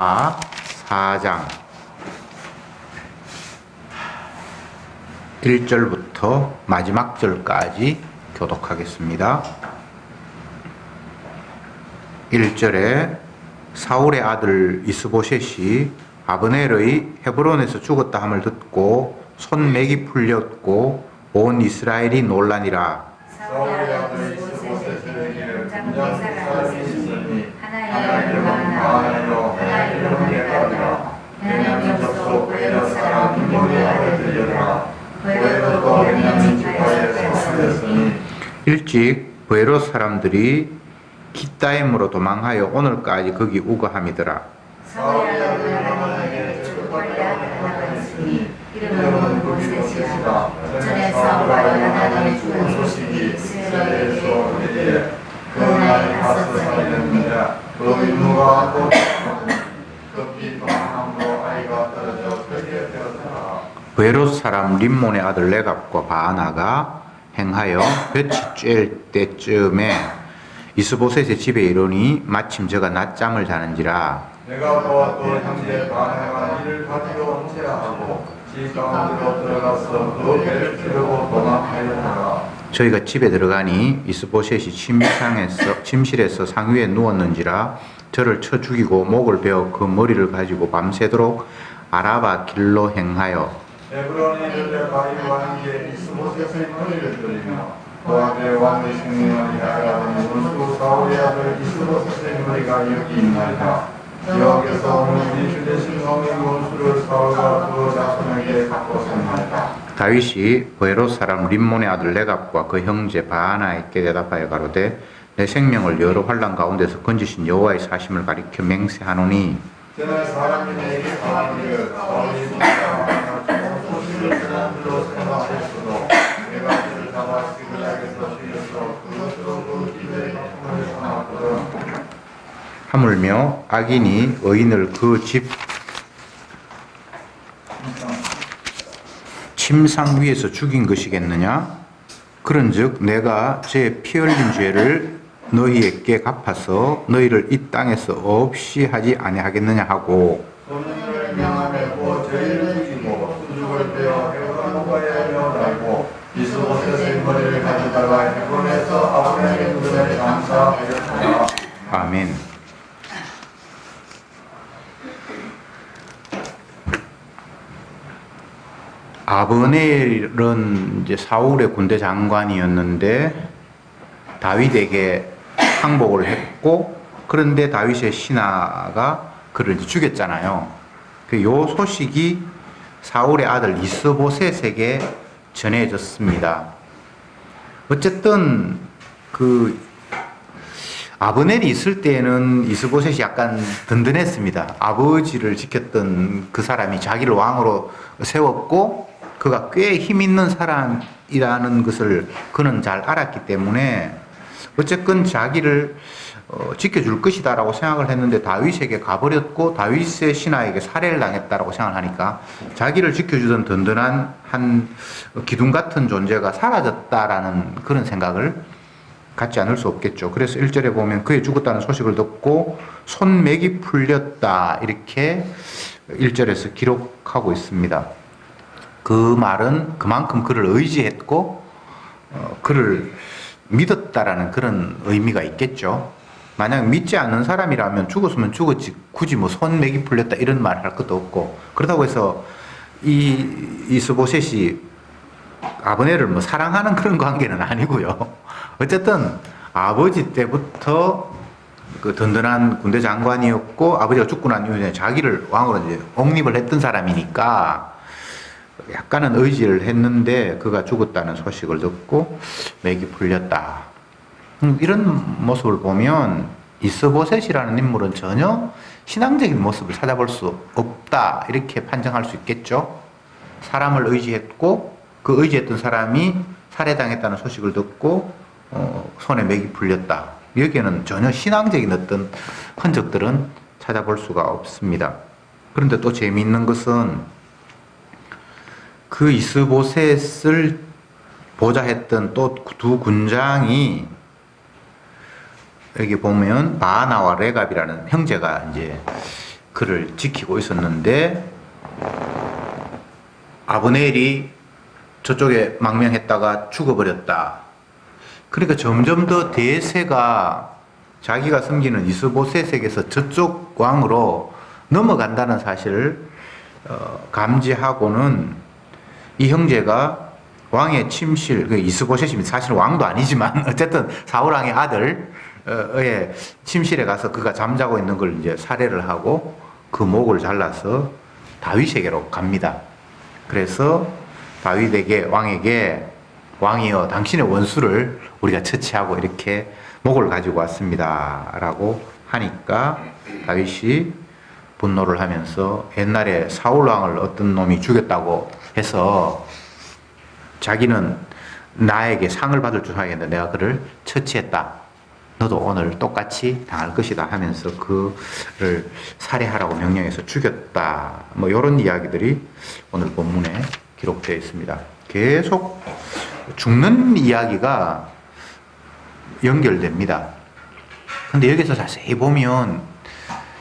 4장 1절부터 마지막 절까지 교독하겠습니다. 1절에 사울의 아들 이스보셋이 아브넬의 헤브론에서 죽었다 함을 듣고 손맥이 풀렸고 온 이스라엘이 놀라니라. 사울의 아들 이스보셋에게 장대 사람이 있으니 하나의 이름은 바하나요 하나의 이름은 레갑이라. 너는 접속 베롯 사람 림몬의 아들들이라. 베롯도 베냐민 지파에 소속되었으니 일찍 베롯 사람들이 기타임으로 도망하여 오늘까지 거기 우거함이더라. 사울의 아들 레갑에게 축복받게 하나가 있으니 이름은 보셋이라. 전에 사울과 요나단의 죽은 소식이 이스라엘에서 오리되 그날 다섯 살이었느냐. 그 임무가 곧 급히 도망함으로 아이가 떨어져 그게 되었더라. 베롯 사람 림몬의 아들 레갑과 바하나가 행하여 볕이 쬐을 때쯤에 이스보셋의 집에 이르니 마침 저가 낮잠을 자는지라. 내가 보았고 형제 바하나가 이를 가지고 은퇴하고 집 가운데로 들어가서 그 배를 치르고 도망하였더라. 저희가 집에 들어가니 이스보셋이 침실에서 상위에 누웠는지라. 저를 쳐 죽이고 목을 베어 그 머리를 가지고 밤새도록 아라바 길로 행하여 에브론에 이르러 바위와 함께 이스보셋의 머리를 들이며 고아의 왕의 생명을 하라는 원수 사울의 아들 이스보셋의 머리가 여기 있나이다. 여호와께서 오늘 이 주되신 왕의 원수를 사울과 그 자손에게 갚았습니다. 다윗이 베롯 사람 림몬의 아들 레갑과 그 형제 바하나에게 대답하여 가로되 내 생명을 여러 환난 가운데서 건지신 여호와의 사심을 가리켜 맹세하노니 전에 사람이 내게 가기를 사울이 묻자 소식을 사람들로 생각했어도 내가 그를 잡아 시글락에서 죽여서 그것으로 그 집에 형을 삼았거든. 하물며 악인이 의인을 그 집 침상 위에서 죽인 것이겠느냐? 그런즉 내가 제 피 흘린 죄를 너희에게 갚아서 너희를 이 땅에서 없이 하지 아니하겠느냐 하고 소년을 명하고 저희를 죽이고 수죽을 베어 헤브론 호가에 넣어달고 이스보셋의 머리를 가져다가 헤브론에서 아브넬의 무덤에 장사하였더라. 아멘. 아브넬은 이제 사울의 군대 장관이었는데 다윗에게 항복을 했고, 그런데 다윗의 신하가 그를 이제 죽였잖아요. 요 소식이 사울의 아들 이스보셋에게 전해졌습니다. 어쨌든 그 아브넬이 있을 때는 이스보셋이 약간 든든했습니다. 아버지를 지켰던 그 사람이 자기를 왕으로 세웠고 그가 꽤 힘 있는 사람이라는 것을 그는 잘 알았기 때문에 어쨌건 자기를 지켜줄 것이다라고 생각을 했는데 다윗에게 가버렸고 다윗의 신하에게 살해를 당했다라고 생각을 하니까 자기를 지켜주던 든든한 한 기둥 같은 존재가 사라졌다라는 그런 생각을 갖지 않을 수 없겠죠. 그래서 1절에 보면 그의 죽었다는 소식을 듣고 손맥이 풀렸다 이렇게 1절에서 기록하고 있습니다. 그 말은 그만큼 그를 의지했고 그를 믿었다라는 그런 의미가 있겠죠. 만약 믿지 않는 사람이라면 죽었으면 죽었지 굳이 뭐 손맥이 풀렸다 이런 말 할 것도 없고, 그렇다고 해서 이 이스보셋이 아브넬을 뭐 사랑하는 그런 관계는 아니고요. 어쨌든 아버지 때부터 그 든든한 군대 장관이었고 아버지가 죽고 난 이후에 자기를 왕으로 이제 옹립을 했던 사람이니까 약간은 의지를 했는데 그가 죽었다는 소식을 듣고 맥이 풀렸다. 이런 모습을 보면 이스보셋이라는 인물은 전혀 신앙적인 모습을 찾아볼 수 없다 이렇게 판정할 수 있겠죠. 사람을 의지했고 그 의지했던 사람이 살해당했다는 소식을 듣고 손에 맥이 풀렸다. 여기에는 전혀 신앙적인 어떤 흔적들은 찾아볼 수가 없습니다. 그런데 또 재미있는 것은 그 이스보셋을 보좌했던 또 두 군장이 여기 보면 바하나와 레갑이라는 형제가 이제 그를 지키고 있었는데 아브넬이 저쪽에 망명했다가 죽어버렸다. 그러니까 점점 더 대세가 자기가 섬기는 이스보셋에게서 저쪽 왕으로 넘어간다는 사실을 감지하고는 이 형제가 왕의 침실, 그 이스보셋이 사실 왕도 아니지만 어쨌든 사울왕의 아들의 침실에 가서 그가 잠자고 있는 걸 이제 살해를 하고 그 목을 잘라서 다윗에게로 갑니다. 그래서 다윗에게 왕에게 왕이여 당신의 원수를 우리가 처치하고 이렇게 목을 가지고 왔습니다 라고 하니까 다윗이 분노를 하면서 옛날에 사울왕을 어떤 놈이 죽였다고 해서 자기는 나에게 상을 받을 줄 알았는데 내가 그를 처치했다. 너도 오늘 똑같이 당할 것이다 하면서 그를 살해하라고 명령해서 죽였다. 뭐 이런 이야기들이 오늘 본문에 기록되어 있습니다. 계속 죽는 이야기가 연결됩니다. 근데 여기서 자세히 보면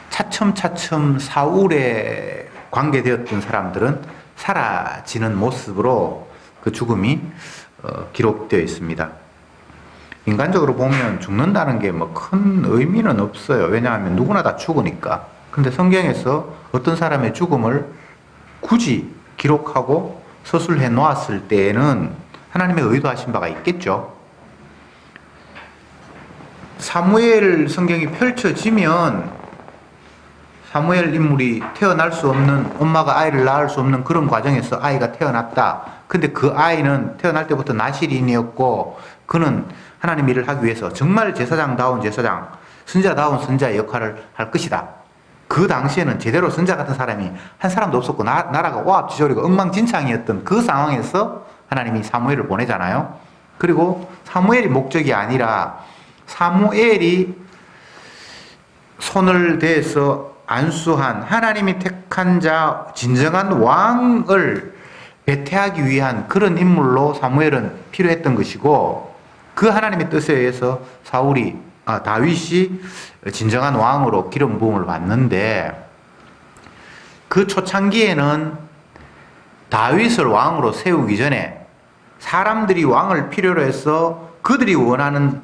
차츰차츰 사울에 관계되었던 사람들은 사라지는 모습으로 그 죽음이 기록되어 있습니다. 인간적으로 보면 죽는다는 게 뭐 큰 의미는 없어요. 왜냐하면 누구나 다 죽으니까. 근데 성경에서 어떤 사람의 죽음을 굳이 기록하고 서술해 놓았을 때에는 하나님의 의도하신 바가 있겠죠. 사무엘 성경이 펼쳐지면 사무엘 인물이 태어날 수 없는, 엄마가 아이를 낳을 수 없는 그런 과정에서 아이가 태어났다. 근데 그 아이는 태어날 때부터 나실인이었고 그는 하나님 일을 하기 위해서 정말 제사장다운 제사장, 선지자다운 선지자의 역할을 할 것이다. 그 당시에는 제대로 선지자 같은 사람이 한 사람도 없었고 나라가 오합지졸이고 엉망진창이었던 그 상황에서 하나님이 사무엘을 보내잖아요. 그리고 사무엘이 목적이 아니라 사무엘이 손을 대서 안수한 하나님이 택한 자 진정한 왕을 배태하기 위한 그런 인물로 사무엘은 필요했던 것이고 그 하나님의 뜻에 의해서 다윗이 진정한 왕으로 기름 부음을 받는데 그 초창기에는 다윗을 왕으로 세우기 전에 사람들이 왕을 필요로 해서 그들이 원하는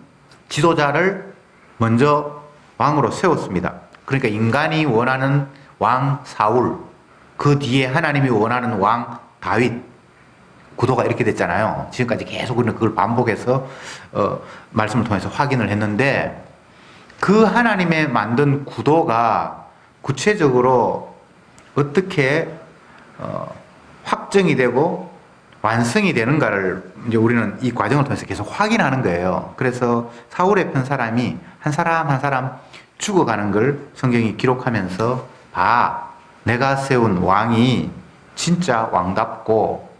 지도자를 먼저 왕으로 세웠습니다. 그러니까 인간이 원하는 왕 사울, 그 뒤에 하나님이 원하는 왕 다윗, 구도가 이렇게 됐잖아요. 지금까지 계속 우리는 그걸 반복해서 말씀을 통해서 확인을 했는데 그 하나님의 만든 구도가 구체적으로 어떻게 확정이 되고 완성이 되는가를 이제 우리는 이 과정을 통해서 계속 확인하는 거예요. 그래서 사울의 편 사람이 한 사람 한 사람 죽어가는 걸 성경이 기록하면서 내가 세운 왕이 진짜 왕답고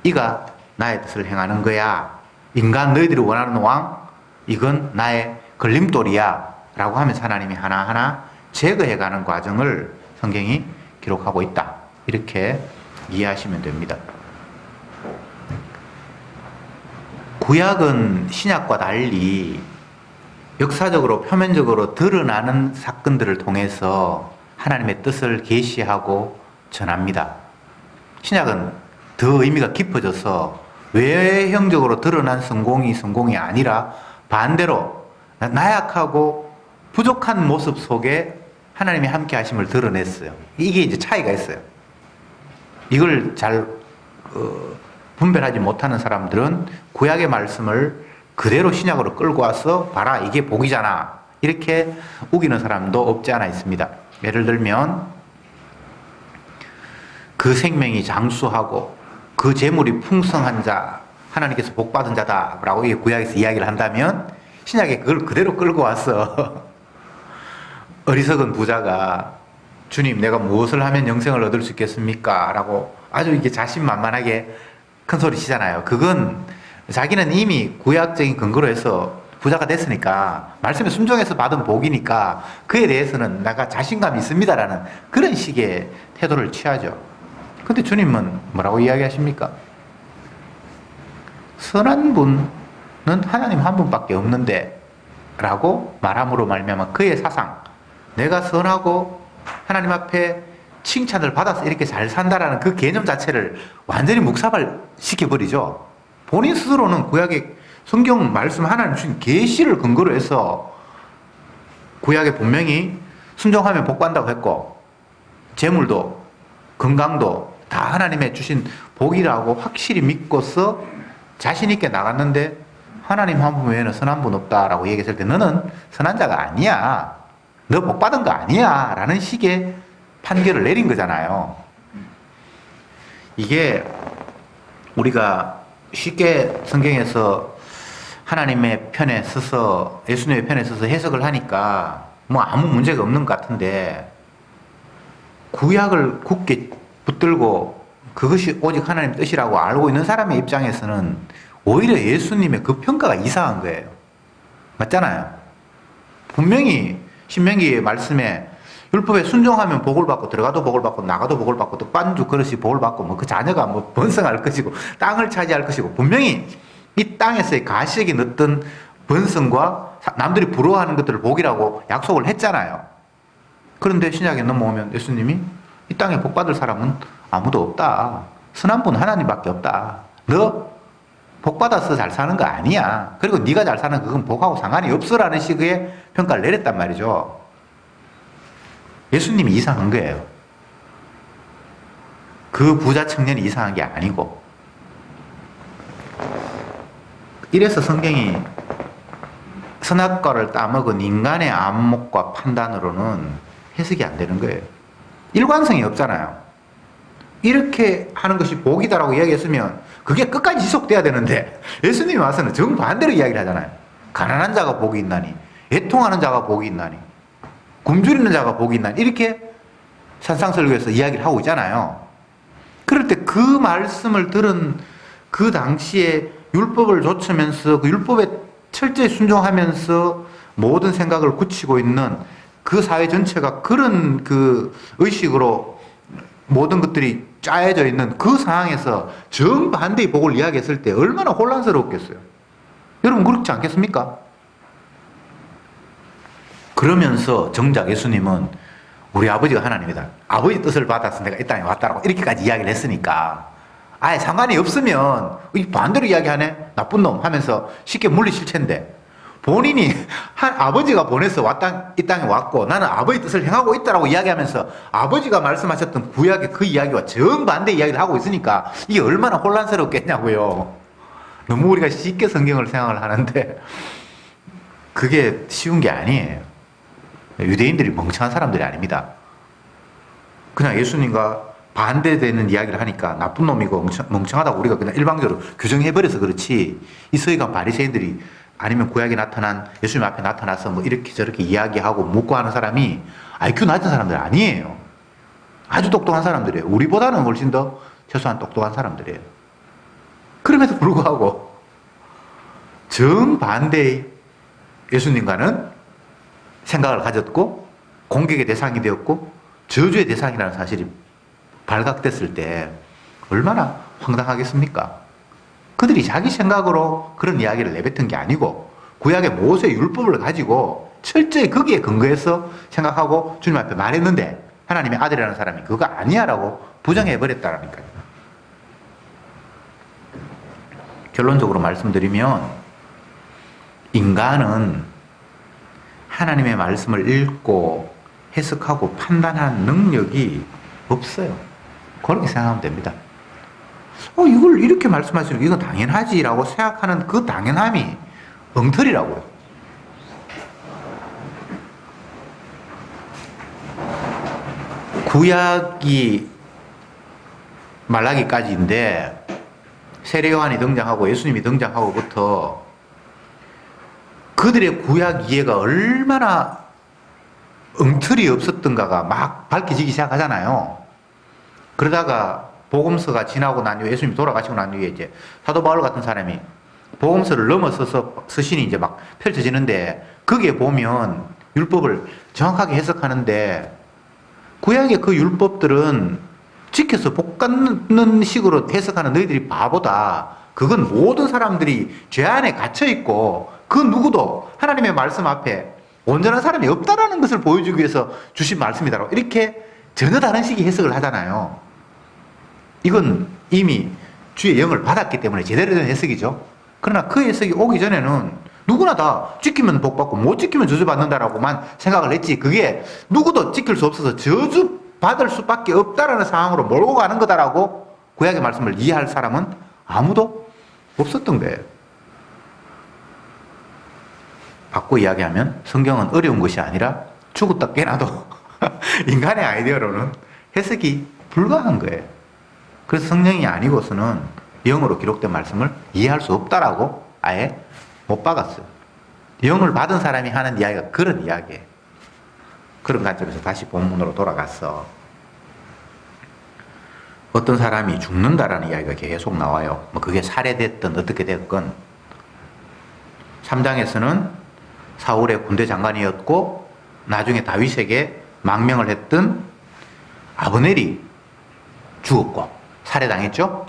이가 나의 뜻을 행하는 거야. 인간 너희들이 원하는 왕 이건 나의 걸림돌이야 라고 하면서 하나님이 하나하나 제거해가는 과정을 성경이 기록하고 있다. 이렇게 이해하시면 됩니다. 구약은 신약과 달리 역사적으로 표면적으로 드러나는 사건들을 통해서 하나님의 뜻을 계시하고 전합니다. 신약은 더 의미가 깊어져서 외형적으로 드러난 성공이 아니라 반대로 나약하고 부족한 모습 속에 하나님의 함께 하심을 드러냈어요. 이게 이제 차이가 있어요. 이걸 잘 분별하지 못하는 사람들은 구약의 말씀을 그대로 신약으로 끌고 와서 봐라 이게 복이잖아 이렇게 우기는 사람도 없지 않아 있습니다. 예를 들면 그 생명이 장수하고 그 재물이 풍성한 자 하나님께서 복받은 자다라고 구약에서 이야기를 한다면 신약에 그걸 그대로 끌고 와서 어리석은 부자가 주님 내가 무엇을 하면 영생을 얻을 수 있겠습니까? 라고 아주 이게 자신만만하게 큰 소리 치잖아요. 그건 자기는 이미 구약적인 근거로 해서 부자가 됐으니까 말씀에 순종해서 받은 복이니까 그에 대해서는 내가 자신감이 있습니다라는 그런 식의 태도를 취하죠. 근데 주님은 뭐라고 이야기하십니까? 선한 분은 하나님 한 분밖에 없는데 라고 말함으로 말미암아 그의 사상 내가 선하고 하나님 앞에 칭찬을 받아서 이렇게 잘 산다라는 그 개념 자체를 완전히 묵사발 시켜버리죠. 본인 스스로는 구약의 성경 말씀 하나님 주신 계시를 근거로 해서 구약에 분명히 순종하면 복 받는다고 했고 재물도 건강도 다 하나님의 주신 복이라고 확실히 믿고서 자신 있게 나갔는데 하나님 한 분 외에는 선한 분 없다라고 얘기했을 때 너는 선한 자가 아니야. 너 복 받은 거 아니야. 라는 식의 판결을 내린 거잖아요. 이게 우리가 쉽게 성경에서 하나님의 편에 서서 예수님의 편에 서서 해석을 하니까 뭐 아무 문제가 없는 것 같은데 구약을 굳게 붙들고 그것이 오직 하나님 뜻이라고 알고 있는 사람의 입장에서는 오히려 예수님의 그 평가가 이상한 거예요. 맞잖아요. 분명히 신명기의 말씀에 율법에 순종하면 복을 받고 들어가도 복을 받고 나가도 복을 받고 또 빤주 그릇이 복을 받고 뭐 그 자녀가 뭐 번성할 것이고 땅을 차지할 것이고 분명히 이 땅에서의 가시에게 넣었던 번성과 남들이 부러워하는 것들을 복이라고 약속을 했잖아요. 그런데 신약에 넘어오면 예수님이 이 땅에 복 받을 사람은 아무도 없다. 선한 분 하나님밖에 없다. 너 복 받아서 잘 사는 거 아니야. 그리고 네가 잘 사는 그건 복하고 상관이 없어라는 식의 평가를 내렸단 말이죠. 예수님이 이상한 거예요. 그 부자 청년이 이상한 게 아니고. 이래서 성경이 선악과를 따먹은 인간의 안목과 판단으로는 해석이 안 되는 거예요. 일관성이 없잖아요. 이렇게 하는 것이 복이다라고 이야기했으면 그게 끝까지 지속돼야 되는데 예수님이 와서는 정반대로 이야기를 하잖아요. 가난한 자가 복이 있나니, 애통하는 자가 복이 있나니, 굶주리는 자가 복이 있나니 이렇게 산상설교에서 이야기를 하고 있잖아요. 그럴 때 그 말씀을 들은 그 당시에 율법을 좇으면서 그 율법에 철저히 순종하면서 모든 생각을 굳히고 있는 그 사회 전체가 그런 그 의식으로 모든 것들이 짜여져 있는 그 상황에서 정반대의 복을 이야기했을 때 얼마나 혼란스러웠겠어요. 여러분 그렇지 않겠습니까? 그러면서 정작 예수님은 우리 아버지가 하나님이다. 아버지 뜻을 받아서 내가 이 땅에 왔다라고 이렇게까지 이야기를 했으니까 아예 상관이 없으면 반대로 이야기하네 나쁜 놈 하면서 쉽게 물리칠 텐데 본인이 아버지가 보내서 이 땅에 왔고 나는 아버지 뜻을 행하고 있다라고 이야기하면서 아버지가 말씀하셨던 구약의 그 이야기와 정반대 이야기를 하고 있으니까 이게 얼마나 혼란스럽겠냐고요. 너무 우리가 쉽게 성경을 생각을 하는데 그게 쉬운 게 아니에요. 유대인들이 멍청한 사람들이 아닙니다. 그냥 예수님과 반대되는 이야기를 하니까 나쁜 놈이고 멍청하다고 우리가 그냥 일방적으로 규정해버려서 그렇지 이 서기관 바리새인들이 아니면 구약에 나타난 예수님 앞에 나타나서 뭐 이렇게 저렇게 이야기하고 묻고 하는 사람이 IQ 낮은 사람들 아니에요. 아주 똑똑한 사람들이에요. 우리보다는 훨씬 더 최소한 똑똑한 사람들이에요. 그럼에도 불구하고 정반대의 예수님과는 생각을 가졌고 공격의 대상이 되었고 저주의 대상이라는 사실이 발각됐을 때 얼마나 황당하겠습니까? 그들이 자기 생각으로 그런 이야기를 내뱉은 게 아니고 구약의 모세 율법을 가지고 철저히 거기에 근거해서 생각하고 주님 앞에 말했는데 하나님의 아들이라는 사람이 그거 아니야 라고 부정해버렸다니까요. 결론적으로 말씀드리면 인간은 하나님의 말씀을 읽고 해석하고 판단하는 능력이 없어요. 그렇게 생각하면 됩니다. 이걸 이렇게 말씀하시면 이건 당연하지라고 생각하는 그 당연함이 엉터리라고요. 구약이 말라기까지인데 세례 요한이 등장하고 예수님이 등장하고부터 그들의 구약 이해가 얼마나 엉터리 없었던가가 막 밝혀지기 시작하잖아요. 그러다가 복음서가 지나고 난 후에 예수님이 돌아가시고 난 후에 이제 사도 바울 같은 사람이 복음서를 넘어서서 서신이 이제 막 펼쳐지는데 거기에 보면 율법을 정확하게 해석하는데 구약의 그 율법들은 지켜서 복 받는 식으로 해석하는 너희들이 바보다. 그건 모든 사람들이 죄 안에 갇혀 있고 그 누구도 하나님의 말씀 앞에 온전한 사람이 없다라는 것을 보여주기 위해서 주신 말씀이다. 이렇게 전혀 다른 식의 해석을 하잖아요. 이건 이미 주의 영을 받았기 때문에 제대로 된 해석이죠. 그러나 그 해석이 오기 전에는 누구나 다 지키면 복 받고 못 지키면 저주 받는다라고만 생각을 했지, 그게 누구도 지킬 수 없어서 저주 받을 수밖에 없다라는 상황으로 몰고 가는 거다라고 구약의 말씀을 이해할 사람은 아무도 없었던 거예요. 바꿔 이야기하면 성경은 어려운 것이 아니라 죽었다 깨나도 인간의 아이디어로는 해석이 불가한 거예요. 그래서 성령이 아니고서는 영으로 기록된 말씀을 이해할 수 없다라고 아예 못 박았어요. 영을 받은 사람이 하는 이야기가 그런 이야기예요. 그런 관점에서 다시 본문으로 돌아갔어. 어떤 사람이 죽는다라는 이야기가 계속 나와요. 뭐 그게 살해됐든 어떻게 됐건. 3장에서는 사울의 군대 장관이었고 나중에 다윗에게 망명을 했던 아브넬이 죽었고 살해당했죠.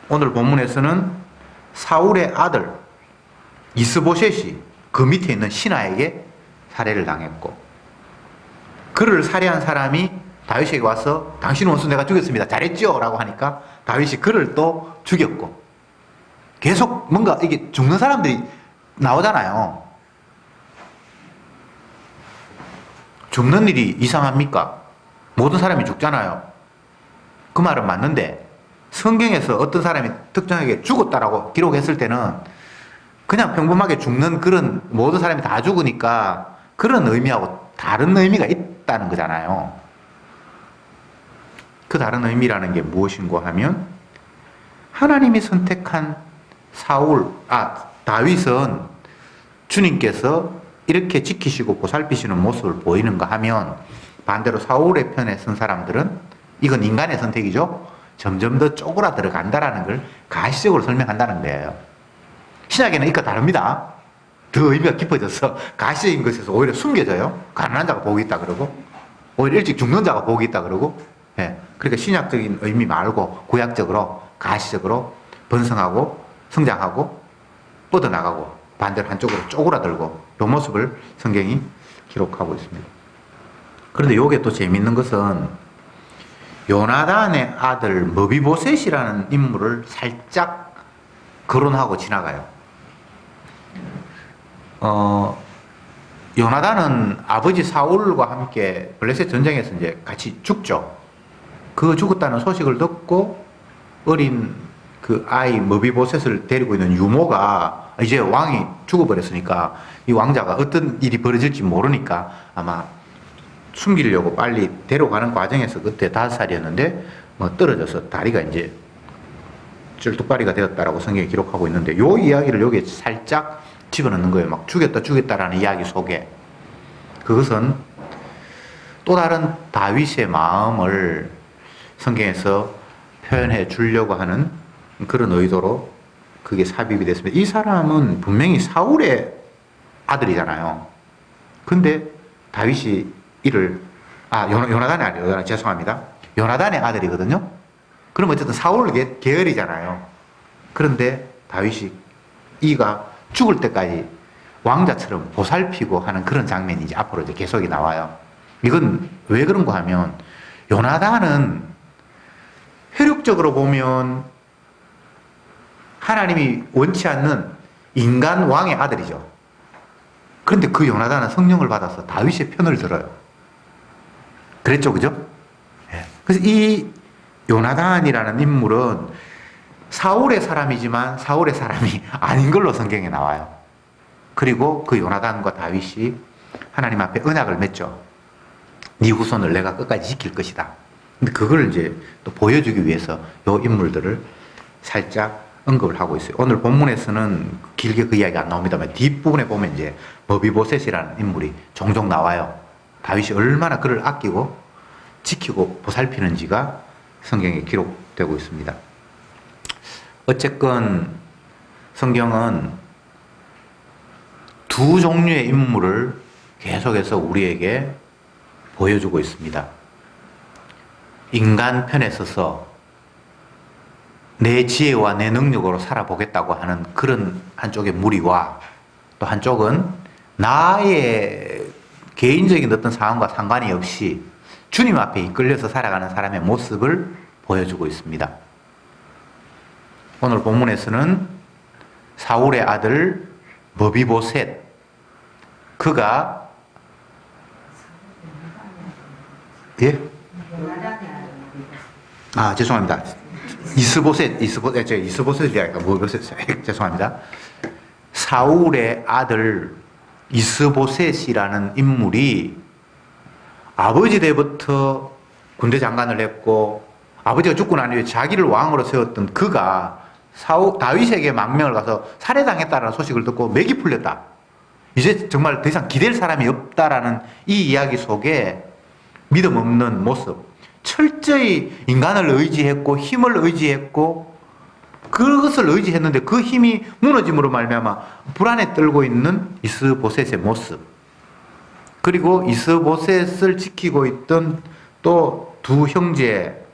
오늘 본문에서는 사울의 아들 이스보셋이 그 밑에 있는 신하에게 살해를 당했고, 그를 살해한 사람이 다윗에게 와서 당신 원수 내가 죽였습니다, 잘했죠? 라고 하니까 다윗이 그를 또 죽였고, 계속 뭔가 이게 죽는 사람들이 나오잖아요. 죽는 일이 이상합니까? 모든 사람이 죽잖아요. 그 말은 맞는데 성경에서 어떤 사람이 특정하게 죽었다라고 기록했을 때는 그냥 평범하게 죽는 그런 모든 사람이 다 죽으니까 그런 의미하고 다른 의미가 있다는 거잖아요. 그 다른 의미라는 게 무엇인고 하면 하나님이 선택한 다윗은 주님께서 이렇게 지키시고 보살피시는 모습을 보이는가 하면 반대로 사울의 편에 선 사람들은 이건 인간의 선택이죠. 점점 더 쪼그라 들어간다라는 걸 가시적으로 설명한다는 거예요. 신약에는 이거 다릅니다. 더 의미가 깊어져서 가시적인 것에서 오히려 숨겨져요. 가난한 자가 복이 있다 그러고 오히려 일찍 죽는 자가 복이 있다 그러고. 예. 그러니까 신약적인 의미 말고 구약적으로 가시적으로 번성하고 성장하고 뻗어나가고 반대로 한쪽으로 쪼그라들고 이 모습을 성경이 기록하고 있습니다. 그런데 이게 또 재밌는 것은 요나단의 아들 머비보셋이라는 인물을 살짝 거론하고 지나가요. 요나단은 아버지 사울과 함께 블레셋 전쟁에서 이제 같이 죽죠. 그 죽었다는 소식을 듣고 어린 그 아이 머비보셋을 데리고 있는 유모가 이제 왕이 죽어버렸으니까 이 왕자가 어떤 일이 벌어질지 모르니까 아마 숨기려고 빨리 데려가는 과정에서 그때 5살이었는데 뭐 떨어져서 다리가 이제 쩔뚝발이가 되었다라고 성경에 기록하고 있는데 요 이야기를 여기에 살짝 집어넣는 거예요. 막 죽였다라는 이야기 속에. 그것은 또 다른 다윗의 마음을 성경에서 표현해 주려고 하는 그런 의도로 그게 삽입이 됐습니다. 이 사람은 분명히 사울의 아들이잖아요. 근데 다윗이 요나단의 아들이요. 죄송합니다. 요나단의 아들이거든요. 그럼 어쨌든 사울 계열이잖아요. 그런데 다윗이 이가 죽을 때까지 왕자처럼 보살피고 하는 그런 장면이 이제 앞으로 이제 계속이 나와요. 이건 왜 그런가 하면 요나단은 혈육적으로 보면 하나님이 원치 않는 인간 왕의 아들이죠. 그런데 그 요나단은 성령을 받아서 다윗의 편을 들어요. 그랬죠, 그죠? 네. 그래서 이 요나단이라는 인물은 사울의 사람이지만 사울의 사람이 아닌 걸로 성경에 나와요. 그리고 그 요나단과 다윗이 하나님 앞에 언약을 맺죠. 네 후손을 내가 끝까지 지킬 것이다. 근데 그걸 이제 또 보여주기 위해서 요 인물들을 살짝 언급을 하고 있어요. 오늘 본문에서는 길게 그 이야기가 안 나옵니다만 뒷부분에 보면 이제 머비보셋이라는 인물이 종종 나와요. 다윗이 얼마나 그를 아끼고 지키고 보살피는지가 성경에 기록되고 있습니다. 어쨌건 성경은 두 종류의 인물을 계속해서 우리에게 보여주고 있습니다. 인간 편에 서서 내 지혜와 내 능력으로 살아보겠다고 하는 그런 한쪽의 무리와 또 한쪽은 나의 개인적인 어떤 상황과 상관이 없이 주님 앞에 이끌려서 살아가는 사람의 모습을 보여주고 있습니다. 오늘 본문에서는 사울의 아들 머비보셋, 그가 예? 아, 죄송합니다. 이스보셋이 아니라 머비보셋. 죄송합니다. 사울의 아들 이스보셋이라는 인물이 아버지 때부터 군대 장관을 했고 아버지가 죽고 난 후에 자기를 왕으로 세웠던 그가 다윗에게 망명을 가서 살해당했다는 소식을 듣고 맥이 풀렸다. 이제 정말 더 이상 기댈 사람이 없다라는 이 이야기 속에 믿음 없는 모습, 철저히 인간을 의지했고 힘을 의지했고 그것을 의지했는데 그 힘이 무너짐으로 말미암아 불안에 떨고 있는 이스보셋의 모습, 그리고 이스보셋을 지키고 있던 또 두 형제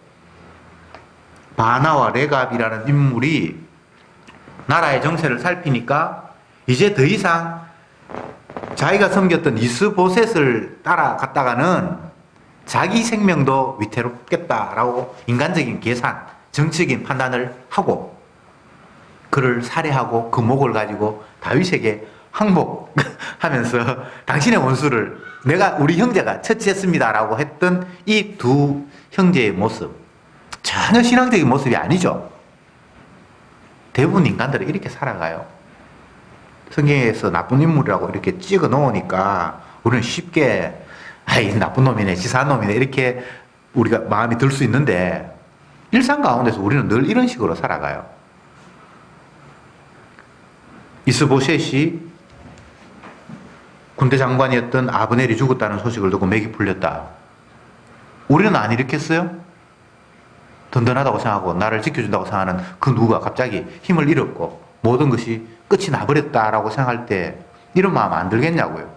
바나와 레갑이라는 인물이 나라의 정세를 살피니까 이제 더 이상 자기가 섬겼던 이스보셋을 따라갔다가는 자기 생명도 위태롭겠다라고 인간적인 계산, 정치적인 판단을 하고 그를 살해하고 그 목을 가지고 다윗에게 항복하면서 당신의 원수를 우리 형제가 처치했습니다라고 했던 이 두 형제의 모습, 전혀 신앙적인 모습이 아니죠. 대부분 인간들은 이렇게 살아가요. 성경에서 나쁜 인물이라고 이렇게 찍어 놓으니까 우리는 쉽게 아이 나쁜 놈이네, 지사한 놈이네 이렇게 우리가 마음이 들 수 있는데 일상 가운데서 우리는 늘 이런 식으로 살아가요. 이스보셋이 군대 장관이었던 아브넬이 죽었다는 소식을 듣고 맥이 풀렸다. 우리는 안 일으켰어요? 든든하다고 생각하고 나를 지켜준다고 생각하는 그 누가 갑자기 힘을 잃었고 모든 것이 끝이 나버렸다라고 생각할 때 이런 마음 안 들겠냐고요.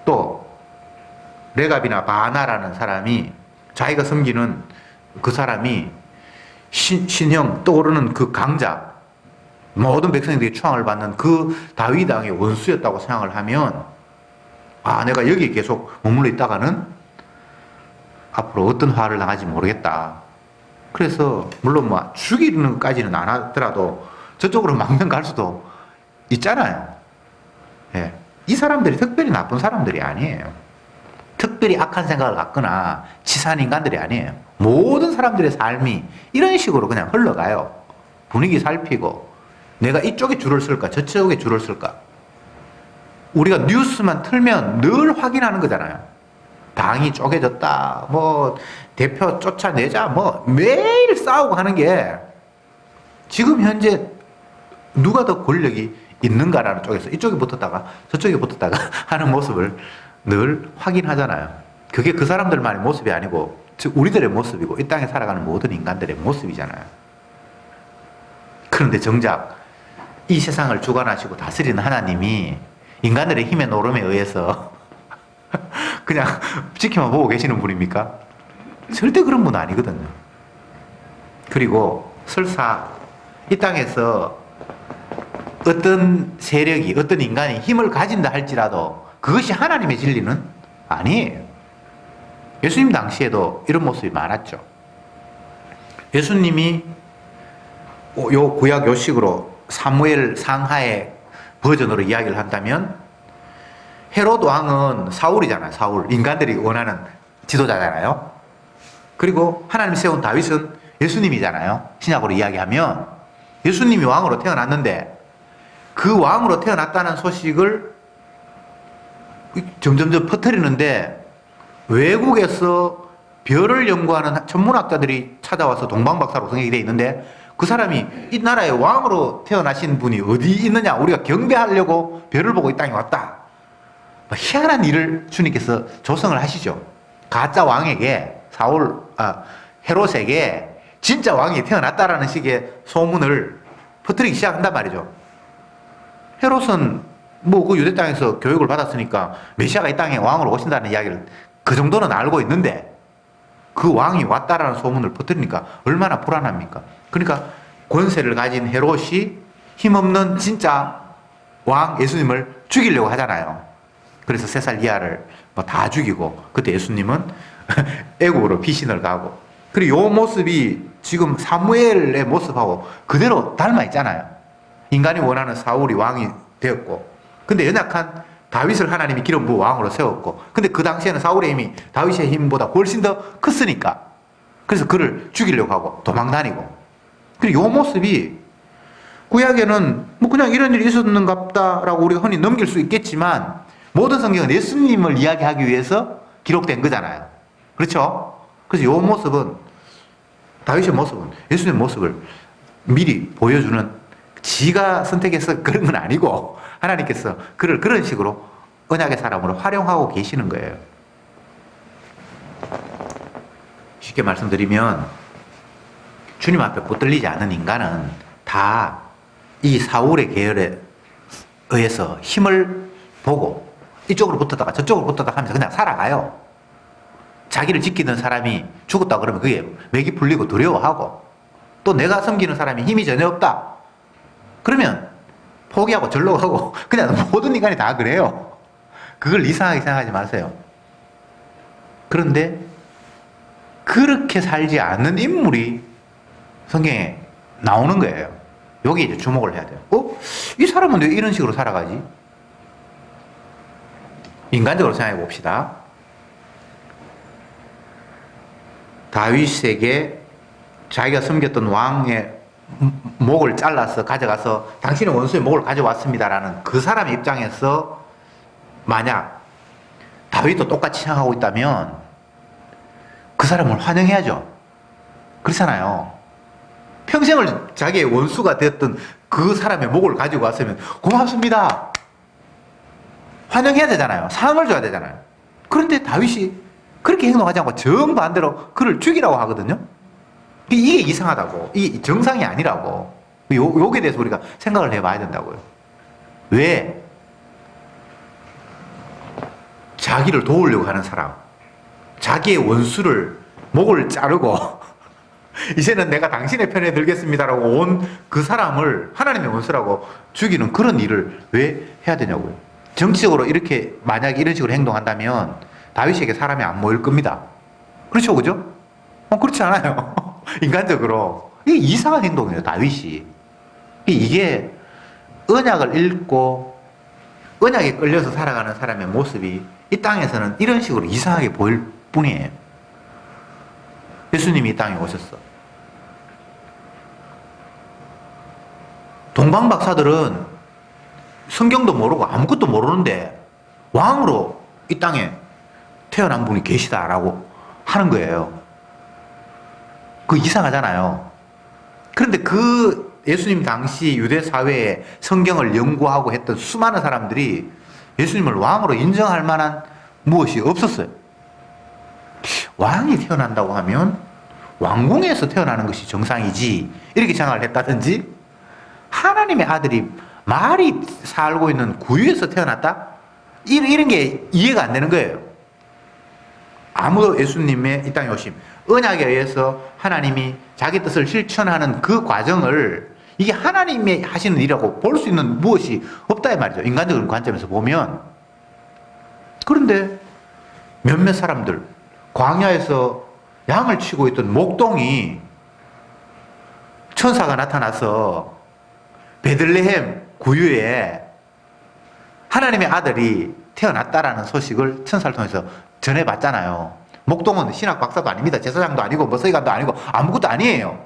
또 레갑이나 바나라는 사람이 자기가 섬기는 그 사람이 신형 떠오르는 그 강자, 모든 백성들이 추앙을 받는 그 다윗 왕의 원수였다고 생각을 하면 내가 여기 계속 머물러 있다가는 앞으로 어떤 화를 당할지 모르겠다. 그래서 물론 죽이는 것까지는 안 하더라도 저쪽으로 망명 갈 수도 있잖아요. 예. 이 사람들이 특별히 나쁜 사람들이 아니에요. 특별히 악한 생각을 갖거나 치사한 인간들이 아니에요. 모든 사람들의 삶이 이런 식으로 그냥 흘러가요. 분위기 살피고 내가 이쪽에 줄을 쓸까 저쪽에 줄을 쓸까. 우리가 뉴스만 틀면 늘 확인하는 거잖아요. 당이 쪼개졌다, 대표 쫓아내자, 매일 싸우고 하는 게 지금 현재 누가 더 권력이 있는가라는 쪽에서 이쪽에 붙었다가 저쪽에 붙었다가 하는 모습을 늘 확인하잖아요. 그게 그 사람들만의 모습이 아니고 즉 우리들의 모습이고 이 땅에 살아가는 모든 인간들의 모습이잖아요. 그런데 정작 이 세상을 주관하시고 다스리는 하나님이 인간들의 힘의 노름에 의해서 그냥 지켜만 보고 계시는 분입니까? 절대 그런 분은 아니거든요. 그리고 설사 이 땅에서 어떤 세력이, 어떤 인간이 힘을 가진다 할지라도 그것이 하나님의 진리는 아니에요. 예수님 당시에도 이런 모습이 많았죠. 예수님이 요 구약 요식으로 사무엘 상하의 버전으로 이야기를 한다면 헤롯 왕은 사울이잖아요. 사울. 인간들이 원하는 지도자잖아요. 그리고 하나님이 세운 다윗은 예수님이잖아요. 신약으로 이야기하면 예수님이 왕으로 태어났는데 그 왕으로 태어났다는 소식을 점점점 퍼뜨리는데 외국에서 별을 연구하는 천문학자들이 찾아와서 동방박사로 성경이 되어 있는데 그 사람이 이 나라의 왕으로 태어나신 분이 어디 있느냐, 우리가 경배하려고 별을 보고 이 땅에 왔다. 희한한 일을 주님께서 조성을 하시죠. 가짜 왕에게 헤롯에게 진짜 왕이 태어났다라는 식의 소문을 퍼뜨리기 시작한단 말이죠. 헤롯은 그 유대 땅에서 교육을 받았으니까 메시아가 이 땅에 왕으로 오신다는 이야기를 그 정도는 알고 있는데 그 왕이 왔다라는 소문을 퍼뜨리니까 얼마나 불안합니까? 그러니까 권세를 가진 헤롯이 힘없는 진짜 왕 예수님을 죽이려고 하잖아요. 그래서 3살 이하를 뭐 다 죽이고, 그때 예수님은 애국으로 피신을 가고, 그리고 요 모습이 지금 사무엘의 모습하고 그대로 닮아 있잖아요. 인간이 원하는 사울이 왕이 되었고, 근데 연약한 다윗을 하나님이 기름 부어 왕으로 세웠고, 근데 그 당시에는 사울의 힘이 다윗의 힘보다 훨씬 더 컸으니까, 그래서 그를 죽이려고 하고 도망 다니고, 그리고 요 모습이 구약에는 뭐 그냥 이런 일이 있었는갑다라고 우리가 흔히 넘길 수 있겠지만, 모든 성경은 예수님을 이야기하기 위해서 기록된 거잖아요. 그렇죠? 그래서 요 모습은, 다윗의 모습은 예수님의 모습을 미리 보여주는, 지가 선택해서 그런 건 아니고 하나님께서 그를 그런 식으로 언약의 사람으로 활용하고 계시는 거예요. 쉽게 말씀드리면 주님 앞에 붙들리지 않은 인간은 다 이 사울의 계열에 의해서 힘을 보고 이쪽으로 붙었다가 저쪽으로 붙었다가 하면서 그냥 살아가요. 자기를 지키는 사람이 죽었다 그러면 그게 맥이 풀리고 두려워하고, 또 내가 섬기는 사람이 힘이 전혀 없다 그러면 포기하고 절로 가고, 그냥 모든 인간이 다 그래요. 그걸 이상하게 생각하지 마세요. 그런데 그렇게 살지 않는 인물이 성경에 나오는 거예요. 여기 이제 주목을 해야 돼요. 이 사람은 왜 이런 식으로 살아가지? 인간적으로 생각해 봅시다. 다윗에게 자기가 섬겼던 왕의 목을 잘라서 가져가서 당신의 원수의 목을 가져왔습니다라는 그 사람의 입장에서 만약 다윗도 똑같이 생각하고 있다면 그 사람을 환영해야죠. 그렇잖아요. 평생을 자기의 원수가 되었던 그 사람의 목을 가지고 왔으면 고맙습니다, 환영해야 되잖아요. 상을 줘야 되잖아요. 그런데 다윗이 그렇게 행동하지 않고 정반대로 그를 죽이라고 하거든요. 이게 이상하다고. 이게 정상이 아니라고. 요게 대해서 우리가 생각을 해봐야 된다고요. 왜? 자기를 도우려고 하는 사람, 자기의 원수를 목을 자르고 이제는 내가 당신의 편에 들겠습니다라고 온 그 사람을 하나님의 원수라고 죽이는 그런 일을 왜 해야 되냐고요. 정치적으로 이렇게 만약에 이런 식으로 행동한다면 다윗에게 사람이 안 모일 겁니다. 그렇죠, 그죠? 그렇지 않아요. 인간적으로 이게 이상한 행동이에요, 다윗이. 이게 언약을 읽고 언약에 끌려서 살아가는 사람의 모습이 이 땅에서는 이런 식으로 이상하게 보일 뿐이에요. 예수님이 이 땅에 오셨어. 동방박사들은 성경도 모르고 아무것도 모르는데 왕으로 이 땅에 태어난 분이 계시다라고 하는 거예요. 그 이상하잖아요. 그런데 그 예수님 당시 유대 사회에 성경을 연구하고 했던 수많은 사람들이 예수님을 왕으로 인정할 만한 무엇이 없었어요. 왕이 태어난다고 하면 왕궁에서 태어나는 것이 정상이지 이렇게 생각을 했다든지, 하나님의 아들이 말이 살고 있는 구유에서 태어났다? 이런 게 이해가 안 되는 거예요. 아무도 예수님의 이 땅에 오심, 언약에 의해서 하나님이 자기 뜻을 실천하는 그 과정을 이게 하나님이 하시는 일이라고 볼 수 있는 무엇이 없다 이 말이죠. 인간적인 관점에서 보면. 그런데 몇몇 사람들, 광야에서 양을 치고 있던 목동이 천사가 나타나서 베들레헴 구유에 하나님의 아들이 태어났다라는 소식을 천사를 통해서 전해봤잖아요. 목동은 신학 박사도 아닙니다. 제사장도 아니고 뭐 서기관도 아니고 아무것도 아니에요.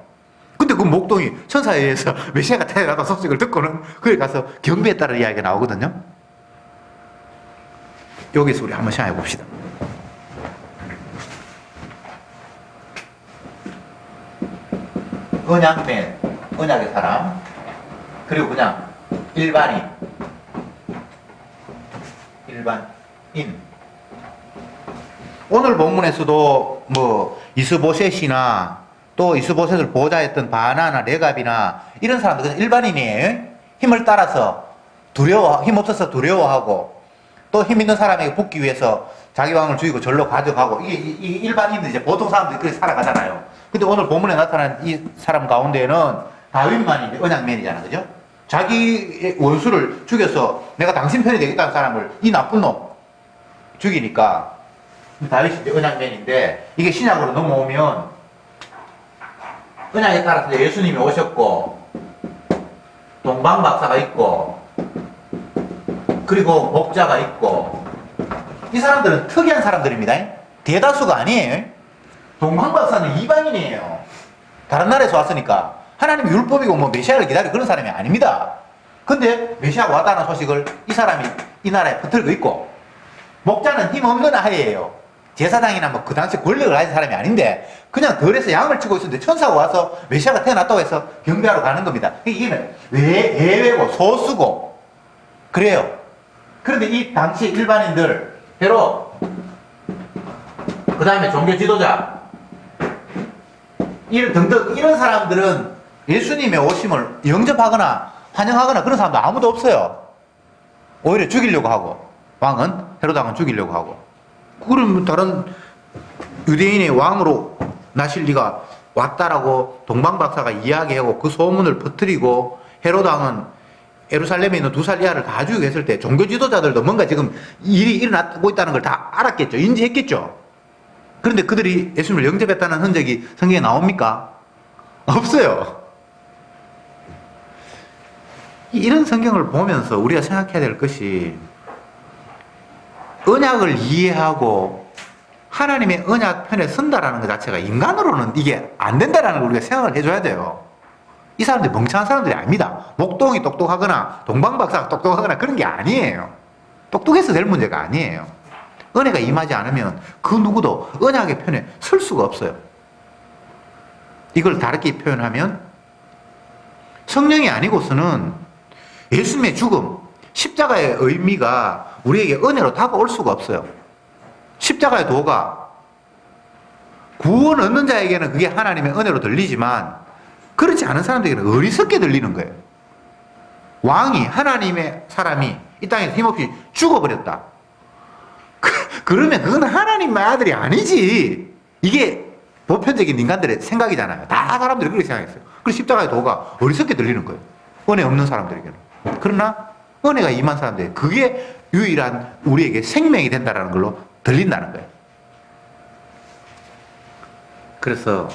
근데 그 목동이 천사에 의해서 메시아가 태어났다는 소식을 듣고는 거기 가서 경배했다는 이야기가 나오거든요. 여기서 우리 한번 생각해 봅시다. 언약맨, 언약의 사람, 그리고 그냥 일반인. 오늘 본문에서도 뭐 이스보셋이나 또 이스보셋을 보호자했던 바나나 레갑이나 이런 사람들 그냥 일반인이에요. 힘을 따라서 힘 없어서 두려워하고 또 힘 있는 사람에게 붙기 위해서 자기 왕을 죽이고 절로 가져가고, 이게 일반인들, 이제 보통 사람들이 그렇게 살아가잖아요. 근데 오늘 본문에 나타난 이 사람 가운데에는 다윗만이 언약맨이잖아, 그죠? 자기 원수를 죽여서 내가 당신 편이 되겠다는 사람을 이 나쁜 놈 죽이니까 다윗이 이제 언약맨인데 이게 신약으로 넘어오면 언약에 따라서 예수님이 오셨고 동방박사가 있고 그리고 목자가 있고 이 사람들은 특이한 사람들입니다. 대다수가 아니에요. 동방박사는 이방인이에요. 다른 나라에서 왔으니까 하나님의 율법이고 뭐 메시아를 기다리고 그런 사람이 아닙니다. 근데 메시아가 왔다는 소식을 이 사람이 이 나라에 퍼뜨리고 있고 목자는 힘없는 아이예요. 제사장이나 뭐 그 당시 권력을 가진 사람이 아닌데 그냥 덜에서 양을 치고 있었는데 천사가 와서 메시아가 태어났다고 해서 경배하러 가는 겁니다. 이게 예외고 소수고 그래요. 그런데 이 당시 일반인들 바로 그 다음에 종교 지도자 이런 사람들은 예수님의 오심을 영접하거나 환영하거나 그런 사람도 아무도 없어요. 오히려 죽이려고 하고 헤로드 왕은 죽이려고 하고 그럼 다른 유대인의 왕으로 나실 리가 왔다라고 동방박사가 이야기하고 그 소문을 퍼뜨리고 헤로드 왕은 예루살렘에 있는 2살 이하를 다 죽이고 했을 때 종교 지도자들도 뭔가 지금 일이 일어나고 있다는 걸 다 알았겠죠. 인지했겠죠. 그런데 그들이 예수님을 영접했다는 흔적이 성경에 나옵니까? 없어요. 이런 성경을 보면서 우리가 생각해야 될 것이 언약을 이해하고 하나님의 언약 편에 선다라는 것 자체가 인간으로는 이게 안 된다라는 걸 우리가 생각을 해줘야 돼요. 이 사람들이 멍청한 사람들이 아닙니다. 목동이 똑똑하거나 동방박사가 똑똑하거나 그런 게 아니에요. 똑똑해서 될 문제가 아니에요. 은혜가 임하지 않으면 그 누구도 언약의 편에 설 수가 없어요. 이걸 다르게 표현하면 성령이 아니고서는 예수님의 죽음, 십자가의 의미가 우리에게 은혜로 다가올 수가 없어요. 십자가의 도가 구원 얻는 자에게는 그게 하나님의 은혜로 들리지만 그렇지 않은 사람들에게는 어리석게 들리는 거예요. 왕이 하나님의 사람이 이 땅에서 힘없이 죽어버렸다. 그러면 그건 하나님의 아들이 아니지. 이게 보편적인 인간들의 생각이잖아요. 다 사람들이 그렇게 생각했어요. 그래서 십자가의 도가 어리석게 들리는 거예요. 은혜 없는 사람들에게는. 그러나 은혜가 임한 사람들에게 그게 유일한 우리에게 생명이 된다는 걸로 들린다는 거예요. 그래서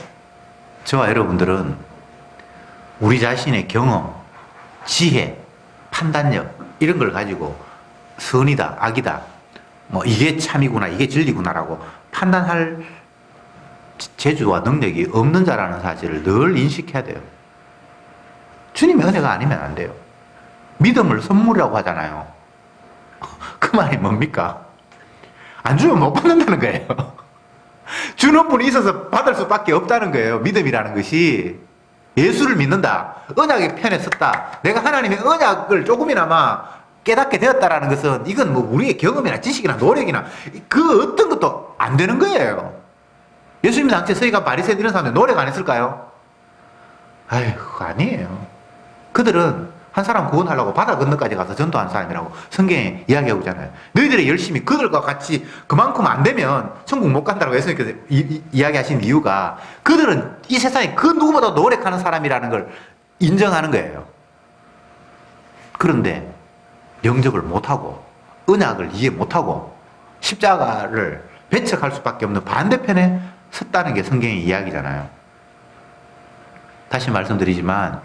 저와 여러분들은 우리 자신의 경험, 지혜, 판단력 이런 걸 가지고 선이다, 악이다, 뭐 이게 참이구나, 이게 진리구나라고 판단할 재주와 능력이 없는 자라는 사실을 늘 인식해야 돼요. 주님의 은혜가 아니면 안 돼요. 믿음을 선물이라고 하잖아요. 그 말이 뭡니까? 안 주면 못 받는다는 거예요. 주는 분이 있어서 받을 수밖에 없다는 거예요. 믿음이라는 것이. 예수를 믿는다. 언약의 편에 섰다. 내가 하나님의 언약을 조금이나마 깨닫게 되었다라는 것은 이건 뭐 우리의 경험이나 지식이나 노력이나 그 어떤 것도 안 되는 거예요. 예수님 당시에 서기관 바리새인 이런 사람들 노력 안 했을까요? 아이고 아니에요. 그들은 한 사람 구원하려고 바다 건너까지 가서 전도한 사람이라고 성경에 이야기하고 있잖아요. 너희들이 열심히 그들과 같이 그만큼 안 되면 천국 못 간다고 예수님께서 이야기하신 이유가 그들은 이 세상에 그 누구보다 노력하는 사람이라는 걸 인정하는 거예요. 그런데 영접을 못하고 언약을 이해 못하고 십자가를 배척할 수밖에 없는 반대편에 섰다는 게 성경의 이야기잖아요. 다시 말씀드리지만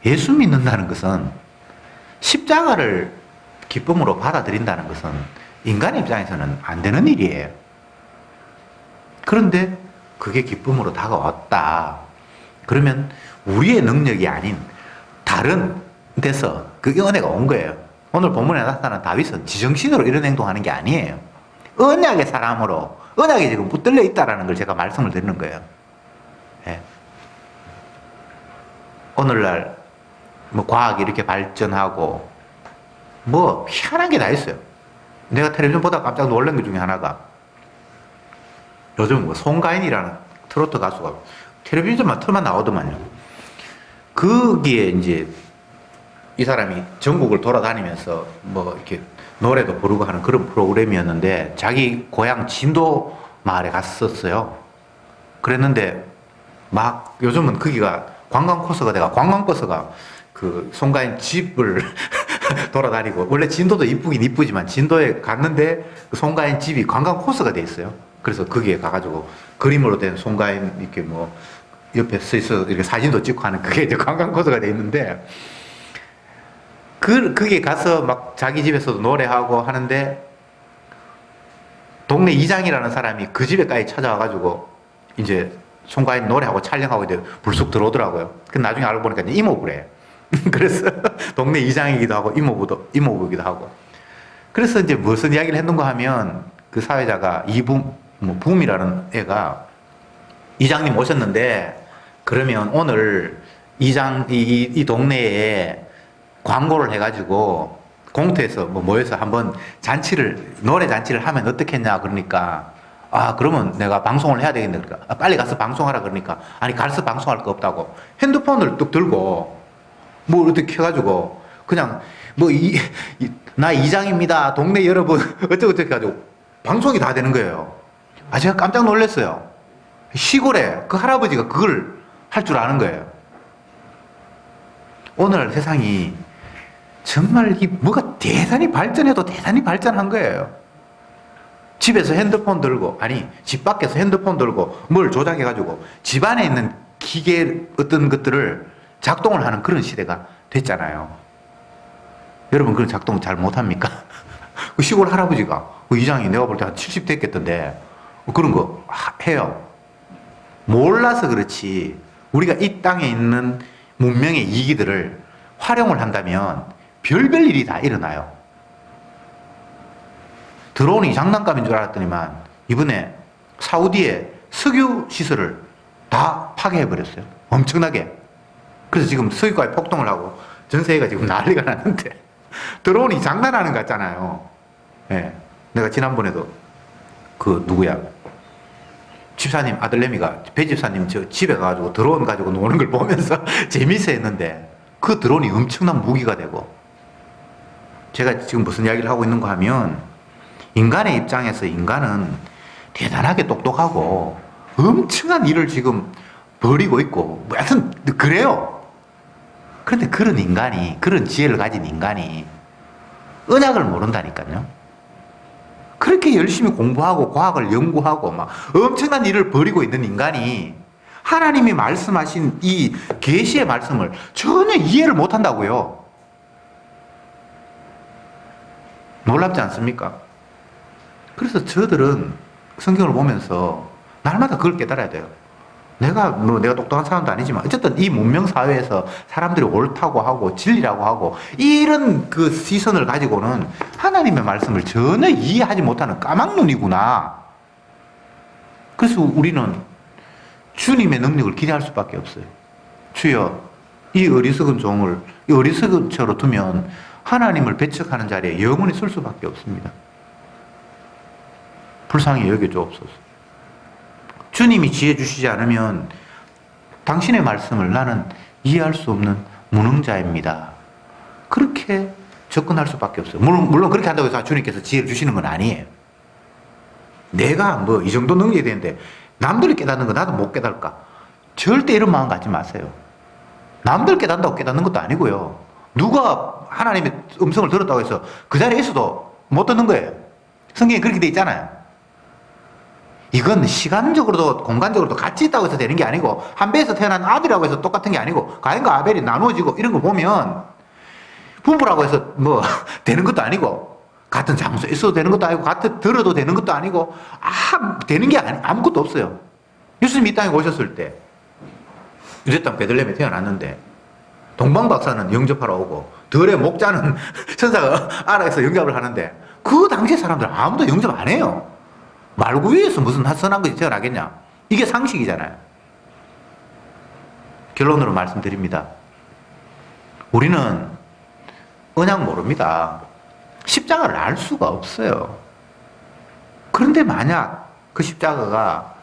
예수 믿는다는 것은 십자가를 기쁨으로 받아들인다는 것은 인간의 입장에서는 안 되는 일이에요. 그런데 그게 기쁨으로 다가왔다. 그러면 우리의 능력이 아닌 다른 데서 그 은혜가 온 거예요. 오늘 본문에 나타난 다윗은 지정신으로 이런 행동하는 게 아니에요. 언약의 사람으로 언약이 지금 붙들려 있다는 걸 제가 말씀을 드리는 거예요. 예. 오늘날 뭐 과학이 이렇게 발전하고 뭐 희한한 게 다 있어요. 내가 텔레비전 보다 깜짝 놀란 것 중에 하나가 요즘 뭐 송가인이라는 트로트 가수가 텔레비전만 틀만 나오더만요. 거기에 이제 이 사람이 전국을 돌아다니면서 뭐 이렇게 노래도 부르고 하는 그런 프로그램이었는데 자기 고향 진도 마을에 갔었어요. 그랬는데 막 요즘은 거기가 관광 코스가 그 그 송가인 집을 돌아다니고, 원래 진도도 이쁘긴 이쁘지만 진도에 갔는데 그 송가인 집이 관광 코스가 돼 있어요. 그래서 거기에 가가지고 그림으로 된 송가인 이렇게 뭐 옆에 서 있어 이렇게 사진도 찍고 하는 그게 이제 관광 코스가 돼 있는데, 그게 가서 막 자기 집에서도 노래하고 하는데 동네 이장이라는 사람이 그 집에까지 찾아와가지고 이제 송가인 노래하고 촬영하고 이제 불쑥 들어오더라고요. 그 나중에 알고 보니까 이제 이모부래. 그래서 동네 이장이기도 하고 이모부기도 하고. 그래서 이제 무슨 이야기를 했는가 하면 그 사회자가 붐이라는 애가 이장님 오셨는데 그러면 오늘 이 동네에 광고를 해가지고 공터에서 모여서 한번 노래 잔치를 하면 어떻겠냐 그러니까, 아 그러면 내가 방송을 해야 되겠네. 그러니까 빨리 가서 방송하라 그러니까, 아니 가서 방송할 거 없다고 핸드폰을 뚝 들고 뭐 어떻게 해가지고 그냥 나 이장입니다 동네 여러분 어쩌고 해가지고 방송이 다 되는 거예요. 아 제가 깜짝 놀랐어요. 시골에 그 할아버지가 그걸 할 줄 아는 거예요. 오늘 세상이 정말 뭐가 대단히 발전해도 대단히 발전한 거예요. 집에서 핸드폰 들고, 아니 집 밖에서 핸드폰 들고 뭘 조작해가지고 집 안에 있는 기계 어떤 것들을 작동을 하는 그런 시대가 됐잖아요. 여러분 그런 작동 잘 못합니까? 그 시골 할아버지가 그 이장이 내가 볼 때 한 70 됐겠던데 그런 거 해요. 몰라서 그렇지 우리가 이 땅에 있는 문명의 이기들을 활용을 한다면 별별 일이 다 일어나요. 드론이 장난감인 줄 알았더니만 이번에 사우디에 석유 시설을 다 파괴해버렸어요. 엄청나게. 그래서 지금 석유가에 폭등을 하고 전 세계가 지금 난리가 났는데 드론이 장난하는 것 같잖아요. 예. 내가 지난번에도 그 누구야 집사님 아들내미가 배집사님 저 집에 가가지고 드론 가지고 노는 걸 보면서 재밌어 했는데 그 드론이 엄청난 무기가 되고, 제가 지금 무슨 이야기를 하고 있는가 하면 인간의 입장에서 인간은 대단하게 똑똑하고 엄청난 일을 지금 벌이고 있고 뭐 하여튼 그래요. 그런데 그런 인간이, 그런 지혜를 가진 인간이 언약을 모른다니까요. 그렇게 열심히 공부하고 과학을 연구하고 막 엄청난 일을 벌이고 있는 인간이 하나님이 말씀하신 이 계시의 말씀을 전혀 이해를 못한다고요. 놀랍지 않습니까? 그래서 저들은 성경을 보면서 날마다 그걸 깨달아야 돼요. 내가 똑똑한 사람도 아니지만 어쨌든 이 문명 사회에서 사람들이 옳다고 하고 진리라고 하고 이런 그 시선을 가지고는 하나님의 말씀을 전혀 이해하지 못하는 까막눈이구나. 그래서 우리는 주님의 능력을 기대할 수밖에 없어요. 주여, 이 어리석은 종을 이 어리석은 채로 두면 하나님을 배척하는 자리에 영원히 설 수밖에 없습니다. 불쌍히 여겨주옵소서. 주님이 지혜 주시지 않으면 당신의 말씀을 나는 이해할 수 없는 무능자입니다. 그렇게 접근할 수밖에 없어요. 물론 그렇게 한다고 해서 주님께서 지혜를 주시는 건 아니에요. 내가 이 정도 능력이 되는데 남들이 깨닫는 거 나도 못 깨달을까? 절대 이런 마음 갖지 마세요. 남들 깨닫는다고 깨닫는 것도 아니고요. 누가 하나님의 음성을 들었다고 해서 그 자리에 있어도 못 듣는 거예요. 성경에 그렇게 돼 있잖아요. 이건 시간적으로도 공간적으로도 같이 있다고 해서 되는 게 아니고 한 배에서 태어난 아들이라고 해서 똑같은 게 아니고 가인과 아벨이 나누어지고 이런 거 보면 부부라고 해서 되는 것도 아니고 같은 장소에 있어도 되는 것도 아니고 같은 들어도 되는 것도 아니고 되는 게 아무것도 없어요. 예수님이 이 땅에 오셨을 때 유대 땅 베들레헴에 태어났는데 동방 박사는 영접하러 오고 들의 목자는 천사가 알아서 영접을 하는데 그 당시 사람들 아무도 영접 안 해요. 말구유에서 무슨 선한 것이 태어나겠냐? 이게 상식이잖아요. 결론으로 말씀드립니다. 우리는 언약 모릅니다. 십자가를 알 수가 없어요. 그런데 만약 그 십자가가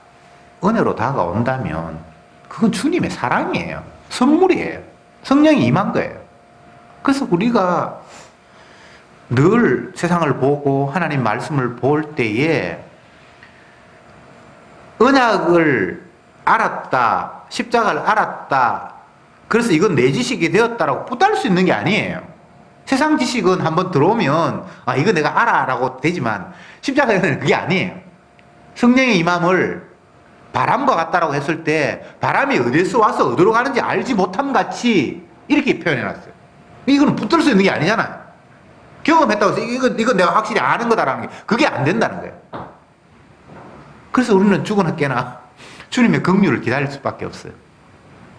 은혜로 다가온다면 그건 주님의 사랑이에요. 선물이에요. 성령이 임한 거예요. 그래서 우리가 늘 세상을 보고 하나님 말씀을 볼 때에 언약을 알았다, 십자가를 알았다, 그래서 이건 내 지식이 되었다라고 붙들 수 있는 게 아니에요. 세상 지식은 한번 들어오면 아 이거 내가 알아라고 되지만 십자가에는 그게 아니에요. 성령의 임함을 바람과 같다라고 했을 때 바람이 어디서 와서 어디로 가는지 알지 못함 같이 이렇게 표현해놨어요. 이거는 붙들 수 있는 게 아니잖아요. 경험했다고 해서 이건 내가 확실히 아는 거다라는 게 그게 안 된다는 거예요. 그래서 우리는 죽으나 깨나 주님의 긍휼을 기다릴 수밖에 없어요.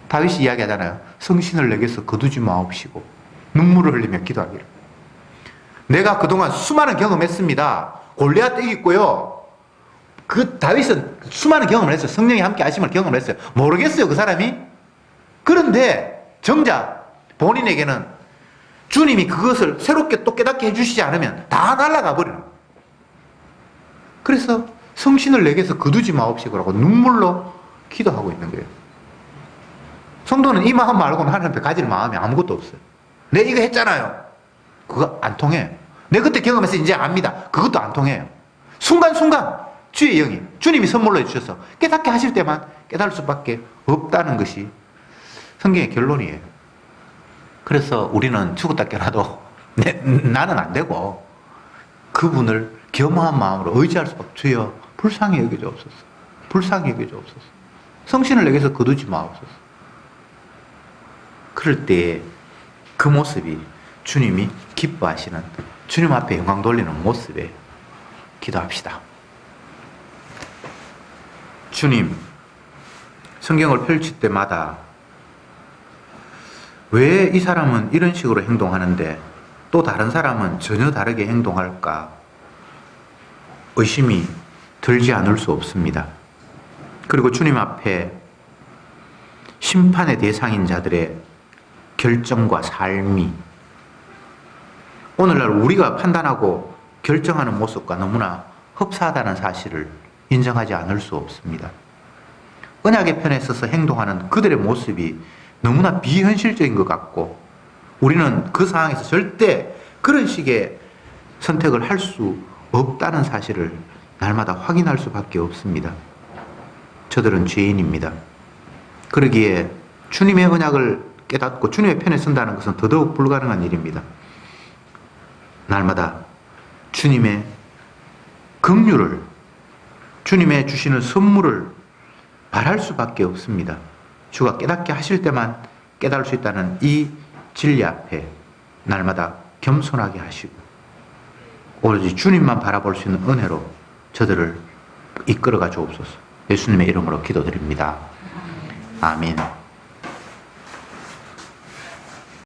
다윗이 이야기하잖아요. 성신을 내게서 거두지 마옵시고 눈물을 흘리며 기도하기를. 내가 그동안 수많은 경험했습니다. 골리앗 이겼고요. 그 다윗은 수많은 경험을 했어요. 성령이 함께 하심을 경험을 했어요. 모르겠어요, 그 사람이. 그런데 정작 본인에게는 주님이 그것을 새롭게 또 깨닫게 해주시지 않으면 다 날아가 버려요. 그래서 성신을 내게서 거두지 마옵시고라고 눈물로 기도하고 있는 거예요. 성도는 이 마음 말고는 하나님 앞에 가질 마음이 아무것도 없어요. 내 이거 했잖아요. 그거 안 통해요. 내 그때 경험해서 이제 압니다. 그것도 안 통해요. 순간순간 주의 영이 주님이 선물로 해주셔서 깨닫게 하실 때만 깨달을 수밖에 없다는 것이 성경의 결론이에요. 그래서 우리는 죽었다 깨라도 나는 안 되고 그분을 겸허한 마음으로 의지할 수밖에. 주여 불쌍히 여겨주옵소서. 불쌍히 여겨주옵소서. 성신을 내게서 거두지 마옵소서. 그럴 때 그 모습이 주님이 기뻐하시는 주님 앞에 영광 돌리는 모습에 기도합시다. 주님, 성경을 펼칠 때마다 왜 이 사람은 이런 식으로 행동하는데 또 다른 사람은 전혀 다르게 행동할까 의심이 들지 않을 수 없습니다. 그리고 주님 앞에 심판의 대상인 자들의 결정과 삶이 오늘날 우리가 판단하고 결정하는 모습과 너무나 흡사하다는 사실을 인정하지 않을 수 없습니다. 언약의 편에 서서 행동하는 그들의 모습이 너무나 비현실적인 것 같고 우리는 그 상황에서 절대 그런 식의 선택을 할 수 없다는 사실을 날마다 확인할 수밖에 없습니다. 저들은 죄인입니다. 그러기에 주님의 언약을 깨닫고 주님의 편에 선다는 것은 더더욱 불가능한 일입니다. 날마다 주님의 긍휼을, 주님의 주시는 선물을 바랄 수밖에 없습니다. 주가 깨닫게 하실 때만 깨달을 수 있다는 이 진리 앞에 날마다 겸손하게 하시고 오로지 주님만 바라볼 수 있는 은혜로 저들을 이끌어가 주옵소서. 예수님의 이름으로 기도드립니다. 아멘.